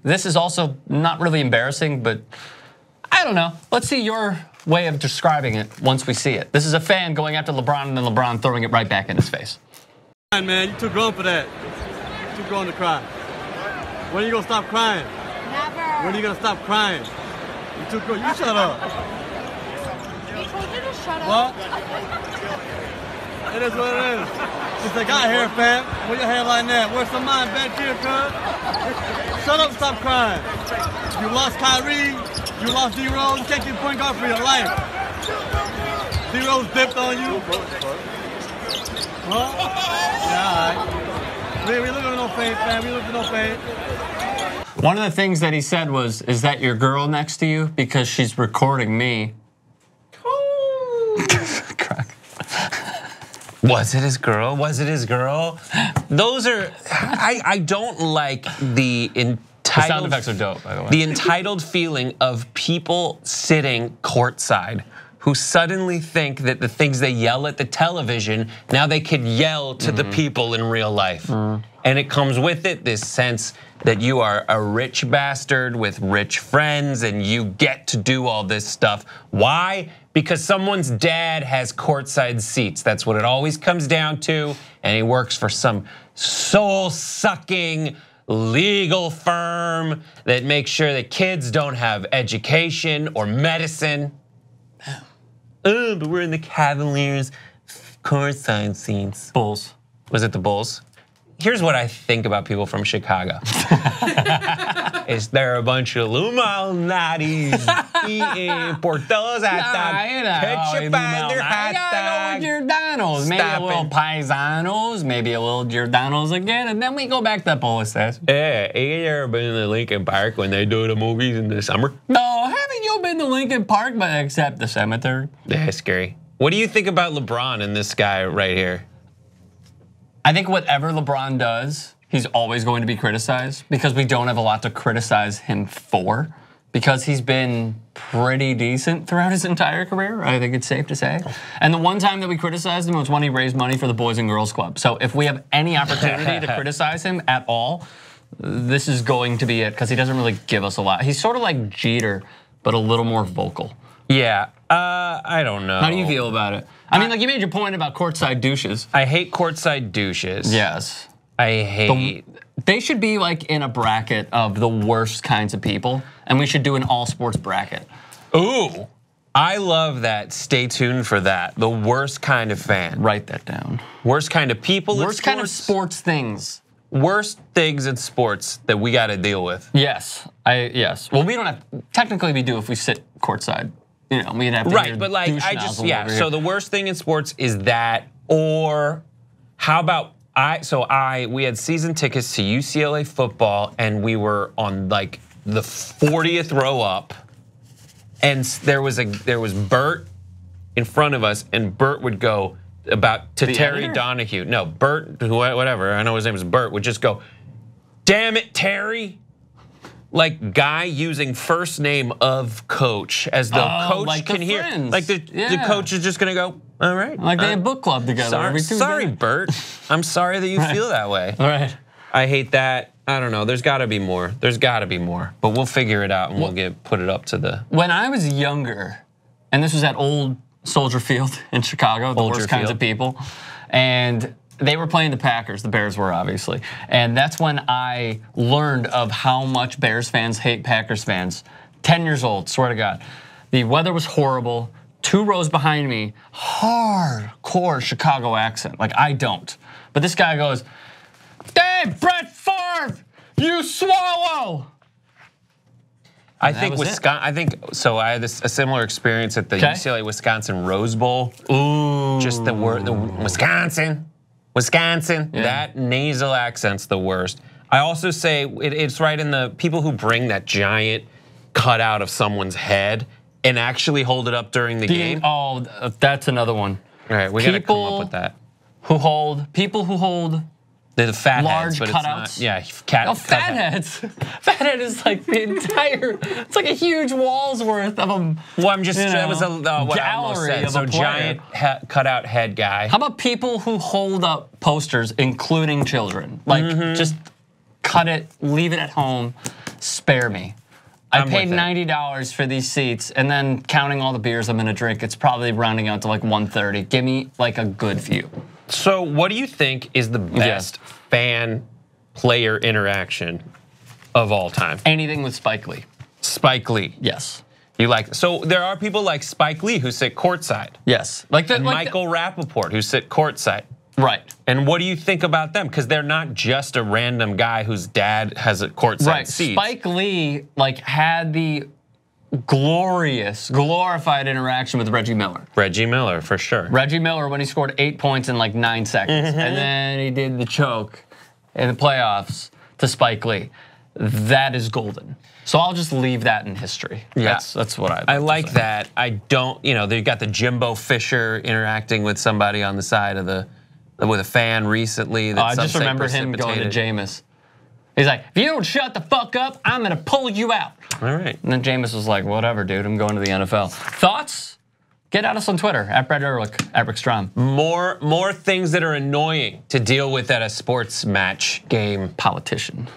this is also not really embarrassing, but I don't know. Let's see your way of describing it once we see it. This is a fan going after LeBron and then LeBron throwing it right back in his face. Man, you too grown for that. You too grown to cry. When are you gonna stop crying? Never. When are you gonna stop crying? You too grown. You shut up. He told you to shut What? up. It is what it is. Since I got here, fam, with your hair like that, where's some mind back here, cuz? Shut up, stop crying. You lost Kyrie, you lost D-Rose, you can't keep point guard for your life. D-Rose dipped on you. Huh? Yeah, all right. We looking at no fade, fam, we looking at no fade. One of the things that he said was, is that your girl next to you? Because she's recording me. Was it his girl? Was it his girl? Those are, I don't like the entitled. The sound effects are dope, by the way. The entitled feeling of people sitting courtside who suddenly think that the things they yell at the television, now they could yell to the people in real life. And it comes with it this sense that you are a rich bastard with rich friends and you get to do all this stuff. Why? Because someone's dad has courtside seats. That's what it always comes down to. And he works for some soul-sucking legal firm that makes sure that kids don't have education or medicine. Oh, but we're in the Cavaliers courtside seats. Bulls. Was it the Bulls? Here's what I think about people from Chicago. Is there a bunch of Illuminatis eating Portillo's hot dog, ketchup on their hot dog? Giordano's, maybe a little Paisanos, maybe a little Giordano's again, and then we go back to Polish station. Yeah, you ever been in the Lincoln Park when they do the movies in the summer? No, haven't you been to Lincoln Park, but except the cemetery? Yeah, scary. What do you think about LeBron and this guy right here? I think whatever LeBron does, he's always going to be criticized because we don't have a lot to criticize him for because he's been pretty decent throughout his entire career, I think it's safe to say. And the one time that we criticized him was when he raised money for the Boys and Girls Club. So if we have any opportunity to criticize him at all, this is going to be it because he doesn't really give us a lot. He's sort of like Jeter, but a little more vocal. Yeah, I don't know. How do you feel about it? I mean, like you made your point about courtside douches. I hate courtside douches. Yes. I hate. They should be like in a bracket of the worst kinds of people, and we should do an all sports bracket. Ooh, I love that. Stay tuned for that. The worst kind of fan. Write that down. Worst kind of people. Worst kind of sports things. Worst things in sports that we got to deal with. Yes, yes. Well, we don't have technically we do if we sit courtside. You know, we'd have to right, but like I just So the worst thing in sports is that, or how about we had season tickets to UCLA football, and we were on like the 40th row up, and there was Bert in front of us, and Bert would go to Terry Donahue. No, Bert, whatever. I know his name is Bert. Would just go, "Damn it, Terry." Like guy using first name of coach as the coach like can hear. Friends. Like the coach is just gonna go, all right. Like they have book club together every Tuesday. Sorry, Bert. I'm sorry that you feel that way. All right. I hate that. I don't know. There's gotta be more. There's gotta be more. But we'll figure it out and we'll put it up to the. When I was younger, and this was at old Soldier Field in Chicago, the worst kinds of people. And they were playing the Packers, the Bears were obviously. And that's when I learned of how much Bears fans hate Packers fans. 10 years old, swear to God. The weather was horrible. 2 rows behind me, hardcore Chicago accent. Like I don't. But this guy goes, "Hey, Brett Favre, you swallow." I think Wisconsin. I had a similar experience at the UCLA Wisconsin Rose Bowl. Ooh. Just the word, the Wisconsin. Yeah. That nasal accent's the worst. I also say it's right in the people who bring that giant cutout of someone's head and actually hold it up during the game. Oh, that's another one. All right, we gotta come up with that. People who hold the fat large heads, but cutouts. It's not, fat heads. Fathead is like the entire. It's like a huge wall's worth of them. Well, I'm just that was what I almost gallery said. of So a player. giant cutout head guy. How about people who hold up posters, including children? Like just cut it, leave it at home, spare me. I paid $90 for these seats, and then counting all the beers I'm gonna drink, it's probably rounding out to like $130. Give me like a good view. So what do you think is the best fan-player interaction of all time? Anything with Spike Lee. Spike Lee. Yes. You like, so there are people like Spike Lee who sit courtside. Yes. Like Michael Rappaport who sit courtside. Right. And what do you think about them? Because they're not just a random guy whose dad has a courtside seat. Spike Lee like had the glorified interaction with Reggie Miller. Reggie Miller, for sure. Reggie Miller when he scored 8 points in like 9 seconds. And then he did the choke in the playoffs to Spike Lee. That is golden. So I'll just leave that in history. Yeah. That's what I like that. I don't, they've got the Jimbo Fisher interacting with somebody on the side of with a fan recently. I just remember him going to Jameis. He's like, if you don't shut the fuck up, I'm gonna pull you out. All right. And then Jameis was like, whatever, dude, I'm going to the NFL. Thoughts? Get at us on Twitter, @Brett Ehrlich, @Strom. More things that are annoying to deal with at a sports match game. Politician.